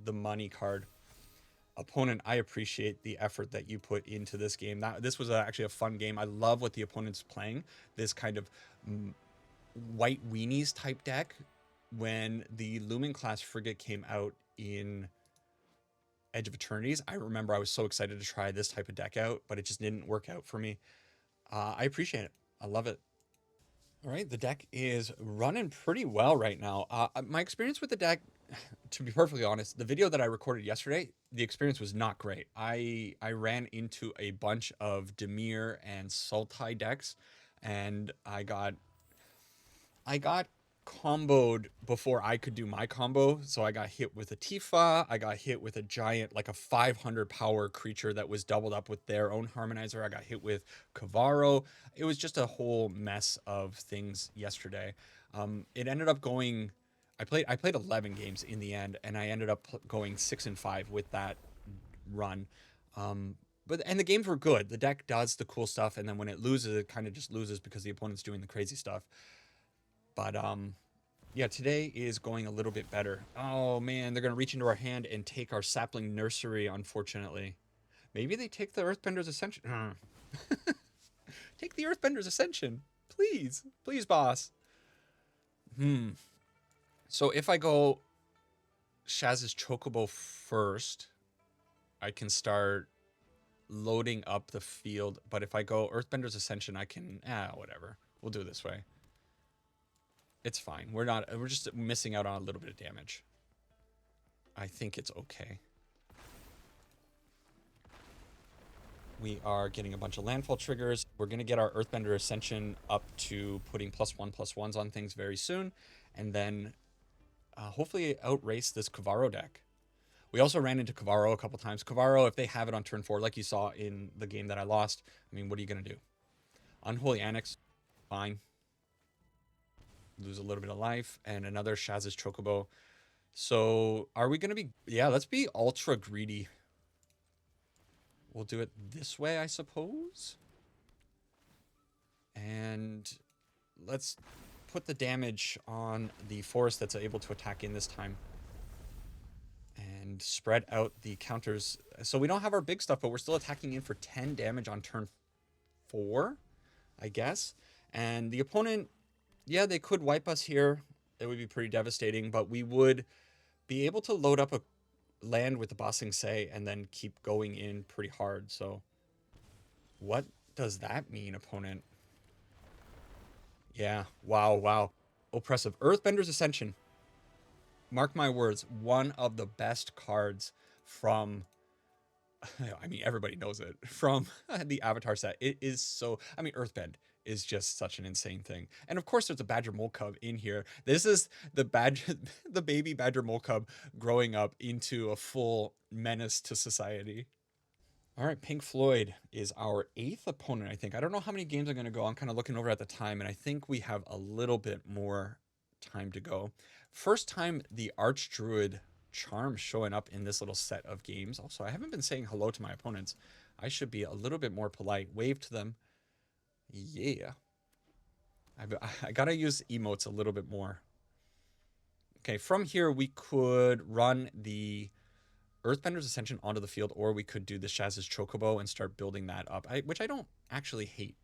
Speaker 1: the money card. Opponent, I appreciate the effort that you put into this game. This was actually a fun game. I love what the opponent's playing. This kind of white weenies type deck. When the Lumen class frigate came out in Edge of Eternities, I remember I was so excited to try this type of deck out, but it just didn't work out for me. I appreciate it. I love it. All right, the deck is running pretty well right now. My experience with the deck, to be perfectly honest, the video that I recorded yesterday, the experience was not great. I ran into a bunch of Dimir and Sultai decks, and I got comboed before I could do my combo. So I got hit with a Tifa. I got hit with a giant, like a 500 power creature that was doubled up with their own Harmonizer. I got hit with Kavaro. It was just a whole mess of things yesterday. It ended up going. I played 11 games in the end, and I ended up going 6-5 with that run. And the games were good. The deck does the cool stuff, and then when it loses, it kind of just loses because the opponent's doing the crazy stuff. But yeah, today is going a little bit better. Oh man, they're gonna reach into our hand and take our Sapling Nursery, unfortunately. Maybe they take the Earthbender's Ascension. Take the Earthbender's Ascension. Please. Please, boss. So if I go Shaz's Chocobo first, I can start loading up the field. But if I go Earthbender's Ascension, I can whatever. We'll do it this way. It's fine. We're just missing out on a little bit of damage. I think it's okay. We are getting a bunch of landfall triggers. We're going to get our Earthbender Ascension up to putting +1/+1s on things very soon. And then hopefully outrace this Kavaro deck. We also ran into Kavaro a couple times. Kavaro, if they have it on turn 4, like you saw in the game that I lost, I mean, what are you going to do? Unholy Annex, fine. Lose a little bit of life, and another Shaz's Chocobo. So are we going to be... Yeah, let's be ultra greedy. We'll do it this way, I suppose. And let's put the damage on the forest that's able to attack in this time. And spread out the counters. So we don't have our big stuff, but we're still attacking in for 10 damage on turn 4, I guess. And the opponent... Yeah, they could wipe us here. It would be pretty devastating, but we would be able to load up a land with the Bossing Say and then keep going in pretty hard. So what does that mean, opponent? Yeah, wow. Oppressive. Earthbender's Ascension. Mark my words, one of the best cards from... I mean, everybody knows it. From the Avatar set. It is so... I mean, Earthbend is just such an insane thing. And of course, there's a Badger Mole Cub in here. This is the baby Badger Mole Cub growing up into a full menace to society. All right, Pink Floyd is our 8th opponent, I think. I don't know how many games I'm going to go. I'm kind of looking over at the time, and I think we have a little bit more time to go. First time the Archdruid Charm showing up in this little set of games. Also, I haven't been saying hello to my opponents. I should be a little bit more polite. Wave to them. Yeah. I gotta use emotes a little bit more. Okay, from here we could run the Earthbender's Ascension onto the field, or we could do the Shaz's Chocobo and start building that up, which I don't actually hate.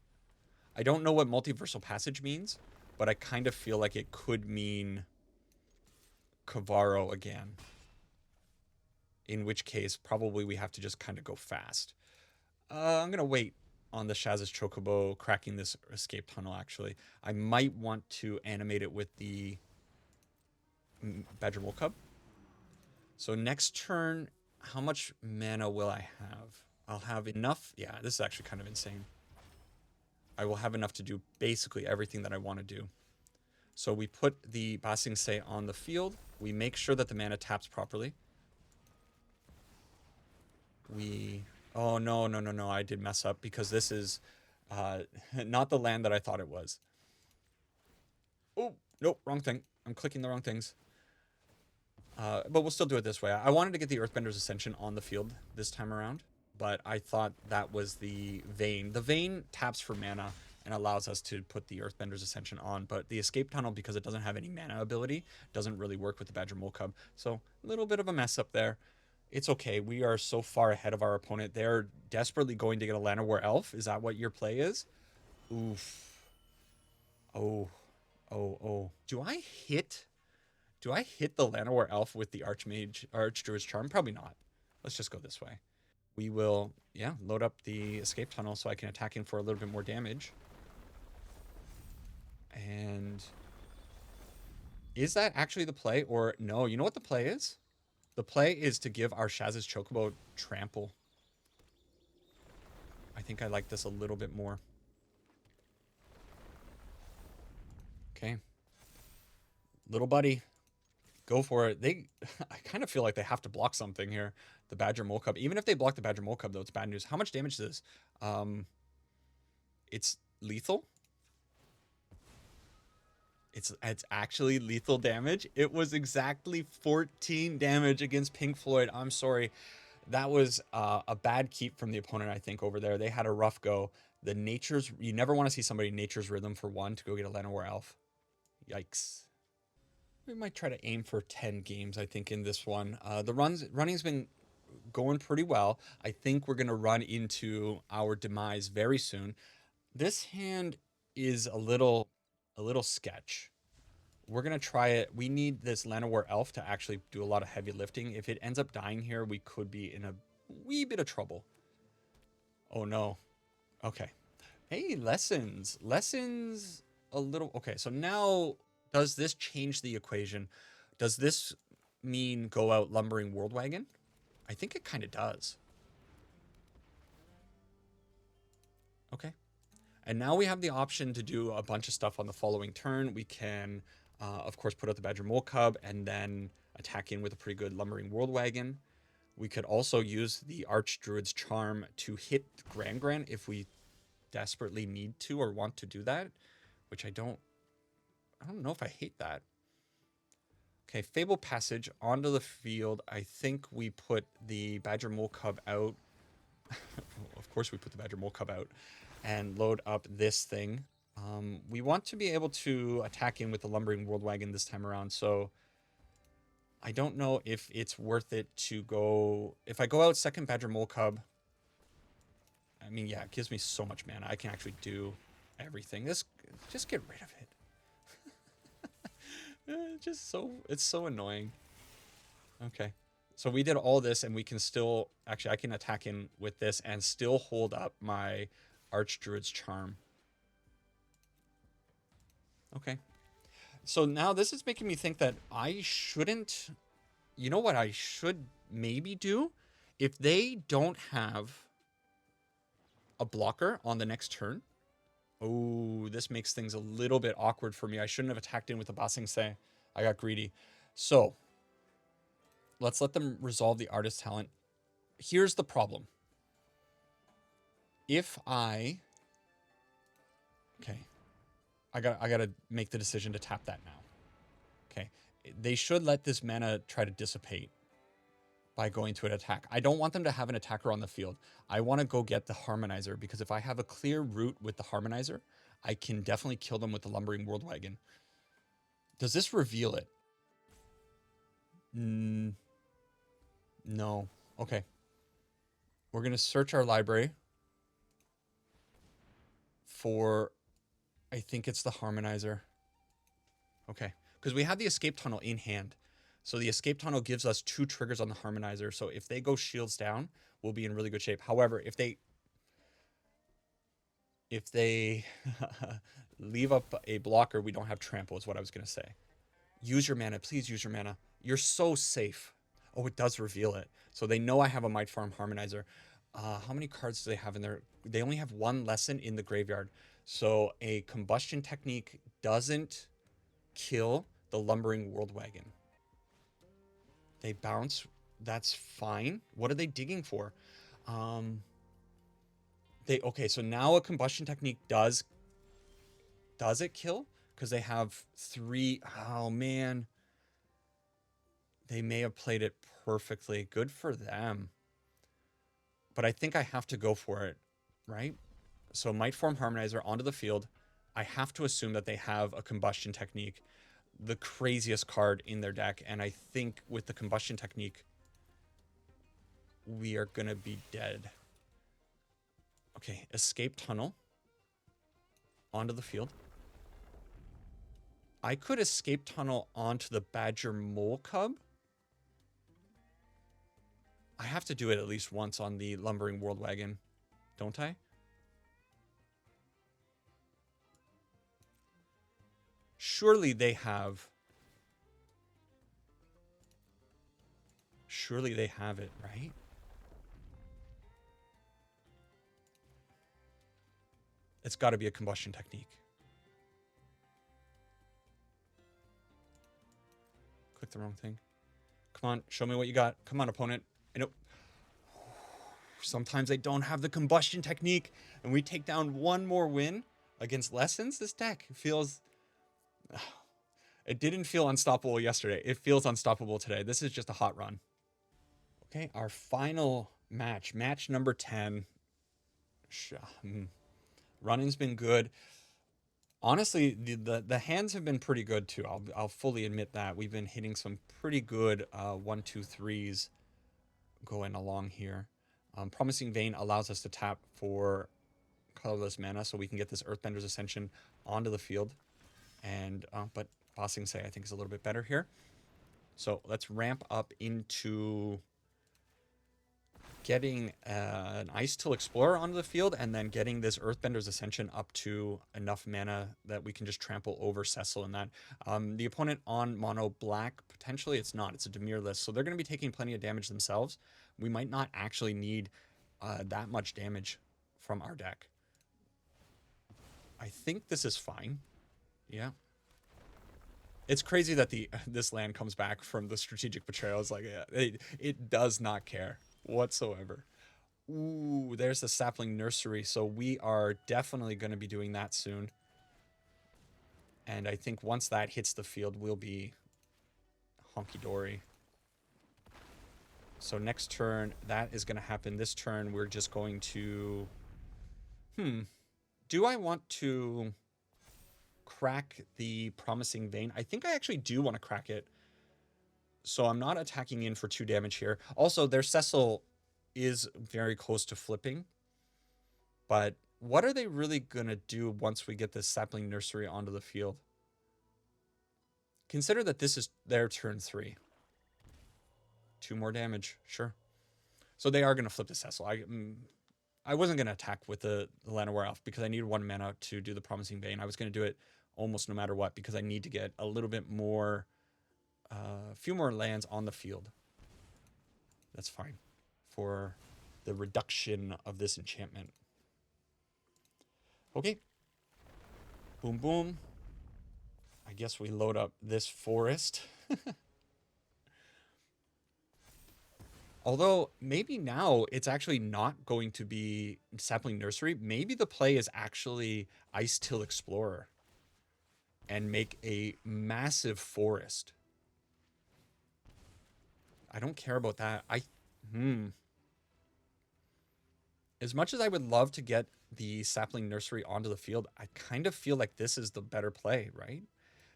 Speaker 1: I don't know what Multiversal Passage means, but I kind of feel like it could mean Kavaro again. In which case, probably we have to just kind of go fast. I'm going to wait on the Shaz's Chocobo cracking this escape tunnel, actually. I might want to animate it with the Badger Mole Cub. So next turn, how much mana will I have? I'll have enough. Yeah, this is actually kind of insane. I will have enough to do basically everything that I want to do. So we put the Bossing Say on the field. We make sure that the mana taps properly. Oh, no. I did mess up because this is not the land that I thought it was. Oh, Nope, wrong thing. I'm clicking the wrong things. But we'll still do it this way. I wanted to get the Earthbender's Ascension on the field this time around, but I thought that was the Vein. The Vein taps for mana and allows us to put the Earthbender's Ascension on, but the Escape Tunnel, because it doesn't have any mana ability, doesn't really work with the Badger Mole Cub. So a little bit of a mess up there. It's okay. We are so far ahead of our opponent. They're desperately going to get a Llanowar Elf. Is that what your play is? Oof. Oh. Oh. Do I hit the Llanowar Elf with the Archdruid's Charm? Probably not. Let's just go this way. We will, yeah, load up the Escape Tunnel so I can attack him for a little bit more damage. And is that actually the play? Or no, you know what the play is? The play is to give our Shaz's Chocobo trample. I think I like this a little bit more. Okay. Little buddy. Go for it. I kind of feel like they have to block something here. The Badger Mole Cub. Even if they block the Badger Mole Cub, though, it's bad news. How much damage is this? It's lethal. It's actually lethal damage. It was exactly 14 damage against Pink Floyd. I'm sorry. That was a bad keep from the opponent, I think, over there. They had a rough go. You never want to see somebody Nature's Rhythm for 1 to go get a Llanowar Elf. Yikes. We might try to aim for 10 games, I think, in this one. The running's been going pretty well. I think we're going to run into our demise very soon. This hand is a little sketch. We're going to try it. We need this Llanowar Elf to actually do a lot of heavy lifting. If it ends up dying here, we could be in a wee bit of trouble. Oh, no. Okay. Hey, lessons. Lessons a little... Okay, so now, does this change the equation? Does this mean go out Lumbering World Wagon? I think it kind of does. Okay. And now we have the option to do a bunch of stuff on the following turn. We can, of course, put out the Badger Mole Cub and then attack in with a pretty good Lumbering World Wagon. We could also use the Archdruid's Charm to hit Gran if we desperately need to or want to do that, which I don't know if I hate that. Okay, Fable Passage onto the field. I think we put the Badger Mole Cub out. Of course we put the Badger Mole Cub out and load up this thing. We want to be able to attack in with the Lumbering World Wagon this time around, so I don't know if it's worth it to go... If I go out second Badger Mole Cub, I mean, yeah, it gives me so much mana. I can actually do everything. Just get rid of it. It's so annoying. Okay. So we did all this and we can still... Actually, I can attack in with this and still hold up my Archdruid's Charm. Okay. So now this is making me think that I shouldn't... You know what I should maybe do? If they don't have a blocker on the next turn... Oh, this makes things a little bit awkward for me. I shouldn't have attacked in with the Basing Se. I got greedy. So, let's let them resolve the Artist Talent. Here's the problem. If I... Okay. I gotta make the decision to tap that now. Okay. They should let this mana try to dissipate by going to an attack. I don't want them to have an attacker on the field. I want to go get the Harmonizer, because if I have a clear route with the Harmonizer, I can definitely kill them with the Lumbering World Wagon. Does this reveal it? No. Okay. We're going to search our library for... I think it's the Harmonizer. Okay. Because we have the Escape Tunnel in hand. So the Escape Tunnel gives us 2 triggers on the Harmonizer. So if they go shields down, we'll be in really good shape. However, if they leave up a blocker, we don't have trample, is what I was going to say. Use your mana. Please use your mana. You're so safe. Oh, it does reveal it. So they know I have a Mightform Harmonizer. How many cards do they have in there? They only have 1 lesson in the graveyard. So a Combustion Technique doesn't kill the Lumbering World Wagon. They bounce. That's fine. What are they digging for? Okay, so now a Combustion Technique does it kill? because they have 3. Oh, man. They may have played it perfectly. Good for them. But I think I have to go for it, right? So Mightform Harmonizer onto the field. I have to assume that they have a combustion technique, the craziest card in their deck. And I think with the combustion technique, we are going to be dead. Okay, escape tunnel onto the field. I could escape tunnel onto the Badger Mole Cub. I have to do it at least once on the Lumbering World Wagon, don't I? Surely they have. Surely they have it, right? It's got to be a combustion technique. Click the wrong thing. Come on, show me what you got. Come on, opponent. I know. Sometimes they don't have the combustion technique, and we take down one more win against Lessons. This deck feels... It didn't feel unstoppable yesterday. It feels unstoppable today. This is just a hot run. Okay, our final match. Match number 10. Running's been good. Honestly, the hands have been pretty good too. I'll fully admit that. We've been hitting some pretty good 1, 2, 3s going along here. Promising Vein allows us to tap for colorless mana, so we can get this Earthbender's Ascension onto the field. And but Bossing Say I think is a little bit better here. So let's ramp up into getting an Ice Till Explorer onto the field, and then getting this Earthbender's Ascension up to enough mana that we can just trample over Cecil and that. The opponent on mono black, potentially it's not. It's a Dimir list, so they're going to be taking plenty of damage themselves. We might not actually need that much damage from our deck. I think this is fine. Yeah. It's crazy that this land comes back from the Strategic Betrayal. It's like, yeah, it does not care whatsoever. Ooh, there's the Sapling Nursery. So we are definitely going to be doing that soon. And I think once that hits the field, we'll be honky-dory. So next turn, that is going to happen. This turn, we're just going to... Do I want to crack the Promising Vein? I think I actually do want to crack it. So I'm not attacking in for 2 damage here. Also, their Cecil is very close to flipping. But what are they really going to do once we get this Sapling Nursery onto the field? Consider that this is their turn 3. 2 more damage, sure. So they are going to flip the Cecil. I wasn't going to attack with the Llanowar Elf because I needed 1 mana to do the Promising Vein. I was going to do it almost no matter what because I need to get a little bit more... a few more lands on the field. That's fine for the reduction of this enchantment. Okay. Boom, boom. I guess we load up this forest. Although, maybe now it's actually not going to be Sapling Nursery. Maybe the play is actually Ice Till Explorer and make a massive forest. I don't care about that. As much as I would love to get the Sapling Nursery onto the field, I kind of feel like this is the better play, right?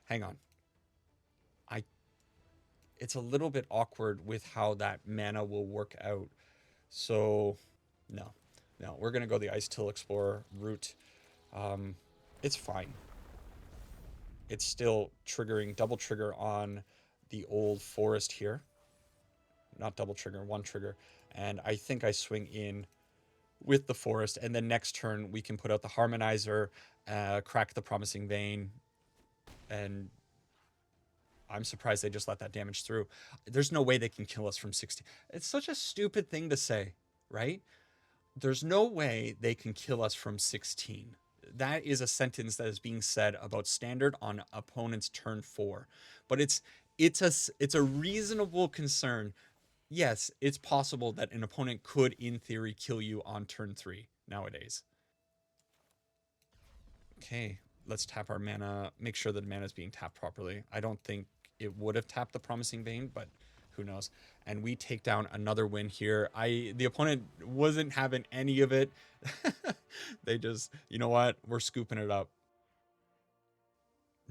Speaker 1: Hang on. It's a little bit awkward with how that mana will work out. So, no, we're going to go the Ice Till Explorer route. It's fine. It's still triggering, double trigger on the old forest here. Not double trigger, 1 trigger. And I think I swing in with the forest. And then next turn, we can put out the Harmonizer, crack the Promising Vein, and I'm surprised they just let that damage through. There's no way they can kill us from 16. It's such a stupid thing to say, right? There's no way they can kill us from 16. That is a sentence that is being said about Standard on opponent's turn 4. But it's a reasonable concern. Yes, it's possible that an opponent could, in theory, kill you on turn 3 nowadays. Okay, let's tap our mana, make sure that mana is being tapped properly. I don't think it would have tapped the Promising Bane, but who knows. And we take down another win here. The opponent wasn't having any of it. They just, you know what, we're scooping it up.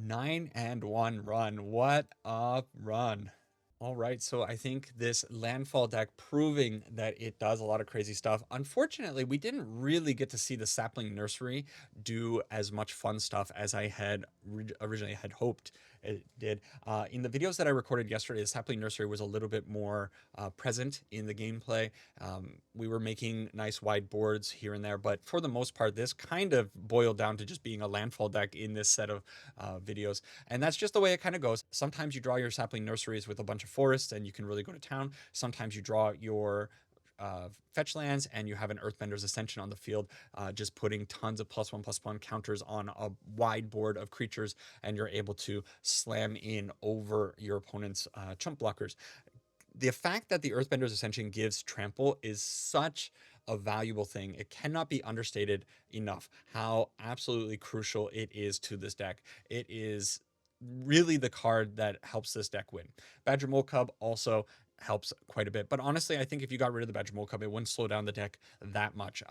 Speaker 1: 9-1 run. What a run. All right, so I think this Landfall deck proving that it does a lot of crazy stuff. Unfortunately, we didn't really get to see the Sapling Nursery do as much fun stuff as I had originally had hoped it did. In the videos that I recorded yesterday, the Sapling Nursery was a little bit more present in the gameplay. We were making nice wide boards here and there, but for the most part, this kind of boiled down to just being a Landfall deck in this set of videos. And that's just the way it kind of goes. Sometimes you draw your Sapling Nurseries with a bunch of forests and you can really go to town. Sometimes you draw your fetch lands and you have an Earthbender's Ascension on the field, just putting tons of +1/+1 counters on a wide board of creatures, and you're able to slam in over your opponent's chump blockers. The fact that the Earthbender's Ascension gives trample is such a valuable thing. It cannot be understated enough how absolutely crucial it is to this deck. It is really the card that helps this deck win. Badger Mole Cub also helps quite a bit, but honestly, I think if you got rid of the Badger Mole Cub, it wouldn't slow down the deck that much.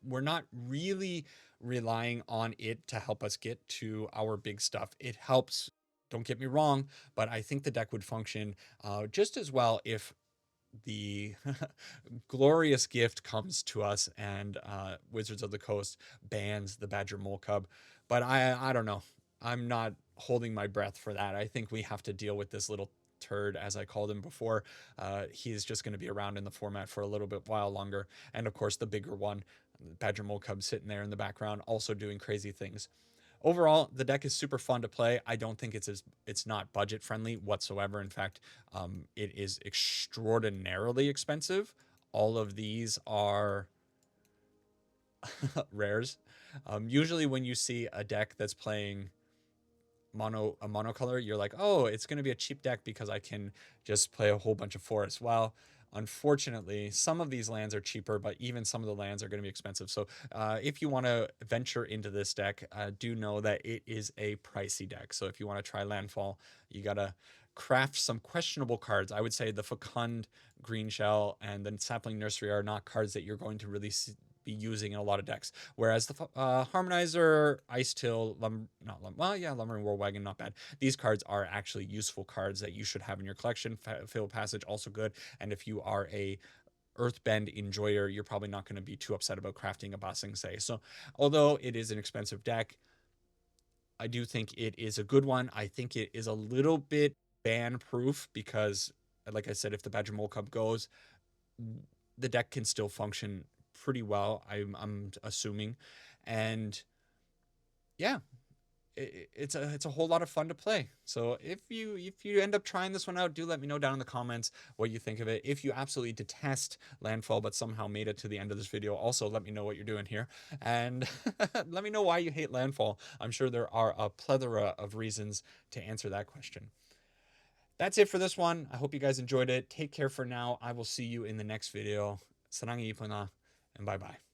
Speaker 1: We're not really relying on it to help us get to our big stuff. It helps, don't get me wrong, but I think the deck would function just as well if the glorious gift comes to us and Wizards of the Coast bans the Badger Mole Cub. But I don't know. I'm not holding my breath for that. I think we have to deal with this little turd, as I called him before. He's just going to be around in the format for a little bit while longer. And of course, the bigger one, Badger Mole Cub, sitting there in the background, also doing crazy things. Overall, the deck is super fun to play. I don't think it's not budget friendly whatsoever. In fact, it is extraordinarily expensive. All of these are rares. Usually, when you see a deck that's playing monocolor, you're like, oh, it's going to be a cheap deck because I can just play a whole bunch of forests. Well, unfortunately, some of these lands are cheaper, but even some of the lands are going to be expensive. So if you want to venture into this deck, do know that it is a pricey deck. So if you want to try Landfall, you got to craft some questionable cards. I would say the Fecund, Green Shell, and the Sapling Nursery are not cards that you're going to really be using in a lot of decks. Whereas the Harmonizer, Ice Till, Lumbering War Wagon, not bad. These cards are actually useful cards that you should have in your collection. Fatal Passage, also good. And if you are a Earthbend enjoyer, you're probably not going to be too upset about crafting a Ba Sing Se. So although it is an expensive deck, I do think it is a good one. I think it is a little bit ban proof because, like I said, if the Badger Mole Cub goes, the deck can still function pretty well, I'm assuming. And yeah, it's a whole lot of fun to play. So if you end up trying this one out, do let me know down in the comments what you think of it. If you absolutely detest Landfall but somehow made it to the end of this video, also let me know what you're doing here, and let me know why you hate Landfall. I'm sure there are a plethora of reasons to answer that question. That's it for this one. I hope you guys enjoyed it. Take care for now. I will see you in the next video. Sarangi ipuna, and bye bye.